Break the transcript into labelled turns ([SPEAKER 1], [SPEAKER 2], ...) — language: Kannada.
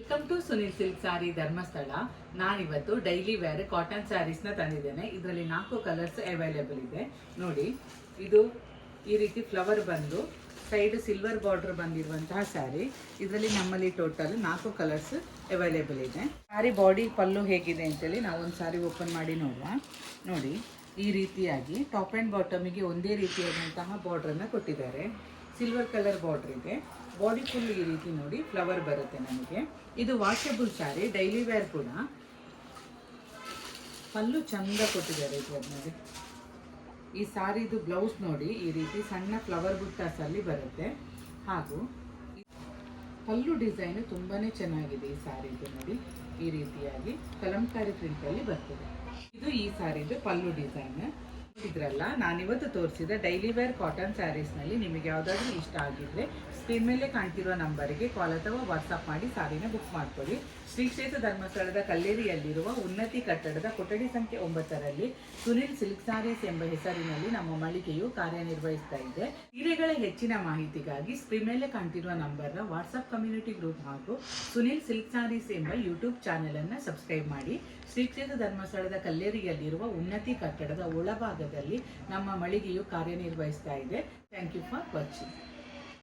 [SPEAKER 1] ವೆಲ್ಕಮ್ ಟು ಸುನಿಲ್ ಸಿಲ್ಕ್ ಸಾರಿ ಧರ್ಮಸ್ಥಳ. ನಾನಿವತ್ತು ಡೈಲಿ ವೇರ್ ಕಾಟನ್ ಸ್ಯಾರೀಸ್ನ ತಂದಿದ್ದೇನೆ. ಇದರಲ್ಲಿ 4 ಕಲರ್ಸ್ ಅವೈಲೇಬಲ್ ಇದೆ. ನೋಡಿ, ಇದು ಈ ರೀತಿ ಫ್ಲವರ್ ಬಂದು ಸೈಡ್ ಸಿಲ್ವರ್ ಬಾರ್ಡರ್ ಬಂದಿರುವಂತಹ ಸ್ಯಾರಿ. ಇದರಲ್ಲಿ ನಮ್ಮಲ್ಲಿ ಟೋಟಲ್ 4 ಕಲರ್ಸ್ ಅವೈಲೇಬಲ್ ಇದೆ. ಸ್ಯಾರಿ ಬಾಡಿ ಪಲ್ಲು ಹೇಗಿದೆ ಅಂತೇಳಿ ನಾವು ಒಂದು ಸ್ಯಾರಿ ಓಪನ್ ಮಾಡಿ ನೋಡುವ. ನೋಡಿ, ಈ ರೀತಿಯಾಗಿ ಟಾಪ್ ಆ್ಯಂಡ್ ಬಾಟಮಿಗೆ ಒಂದೇ ರೀತಿಯಾದಂತಹ ಬಾರ್ಡ್ರನ್ನು ಕೊಟ್ಟಿದ್ದಾರೆ. ಸಿಲ್ವರ್ ಕಲರ್ ಬಾರ್ಡರ್ ಇದೆ. ಬಾಡಿ ಫುಲ್ ಈ ರೀತಿ ನೋಡಿ ಫ್ಲವರ್ ಬರುತ್ತೆ ನಮಗೆ. ಇದು ವಾಷಬಲ್ ಸ್ಯಾರಿ, ಡೈಲಿ ವೇರ್ ಕೂಡ. ಪಲ್ಲು ಚಂದ ಕೊಟ್ಟಿದ್ದಾರೆ ಇದರಲ್ಲಿ. ಈ ಸ್ಯಾರಿದು ಬ್ಲೌಸ್ ನೋಡಿ, ಈ ರೀತಿ ಸಣ್ಣ ಫ್ಲವರ್ ಬುಟ್ಟಾಸಲ್ಲಿ ಬರುತ್ತೆ. ಹಾಗೂ ಪಲ್ಲು ಡಿಸೈನ್ ತುಂಬಾನೇ ಚೆನ್ನಾಗಿದೆ ಈ ಸ್ಯಾರಿದು. ನೋಡಿ, ಈ ರೀತಿಯಾಗಿ ಕಲಂಕಾರಿ ಪ್ರಿಂಟಲ್ಲಿ ಬರ್ತದೆ. ಇದು ಈ ಸ್ಯಾರಿದು ಪಲ್ಲು ಡಿಸೈನ್. ಇದ್ರಲ್ಲ ನಾನಿವತ್ತು ತೋರಿಸಿದ ಡೈಲಿ ವೇರ್ ಕಾಟನ್ ಸ್ಯಾರೀಸ್ನಲ್ಲಿ ನಿಮಗೆ ಯಾವುದಾದ್ರೂ ಇಷ್ಟ ಆಗಿದ್ರೆ ಸ್ಕ್ರೀನ್ ಮೇಲೆ ಕಾಣ್ತಿರುವ ನಂಬರಿಗೆ ಕಾಲ್ ಅಥವಾ ವಾಟ್ಸಪ್ ಮಾಡಿ ಸಾರಿನ ಬುಕ್ ಮಾಡ್ಕೊಳ್ಳಿ. ಶ್ರೀ ಕ್ಷೇತ್ರ ಧರ್ಮಸ್ಥಳದ ಕಲ್ಲೇರಿಯಲ್ಲಿರುವ ಉನ್ನತಿ ಕಟ್ಟಡದ ಕೊಠಡಿ ಸಂಖ್ಯೆ 9ರಲ್ಲಿ ಸುನಿಲ್ ಸಿಲ್ಕ್ ಸಾರೀಸ್ ಎಂಬ ಹೆಸರಿನಲ್ಲಿ ನಮ್ಮ ಮಳಿಗೆಯು ಕಾರ್ಯನಿರ್ವಹಿಸ್ತಾ ಇದೆ. ಸೀರೆಗಳ ಹೆಚ್ಚಿನ ಮಾಹಿತಿಗಾಗಿ ಸ್ಕ್ರೀನ್ ಮೇಲೆ ಕಾಣ್ತಿರುವ ನಂಬರ್ನ ವಾಟ್ಸಪ್ ಕಮ್ಯುನಿಟಿ ಗ್ರೂಪ್ ಹಾಗೂ ಸುನಿಲ್ ಸಿಲ್ಕ್ ಸಾರೀಸ್ ಎಂಬ ಯೂಟ್ಯೂಬ್ ಚಾನೆಲ್ ಅನ್ನು ಸಬ್ಸ್ಕ್ರೈಬ್ ಮಾಡಿ. ಶ್ರೀ ಕ್ಷೇತ್ರ ಧರ್ಮಸ್ಥಳದ ಕಲ್ಲೇರಿಯಲ್ಲಿರುವ ಉನ್ನತಿ ಕಟ್ಟಡದ ಒಳಭಾಗದಲ್ಲಿ ನಮ್ಮ ಮಳಿಗೆಯು ಕಾರ್ಯನಿರ್ವಹಿಸ್ತಾ ಇದೆ. Thank you for watching.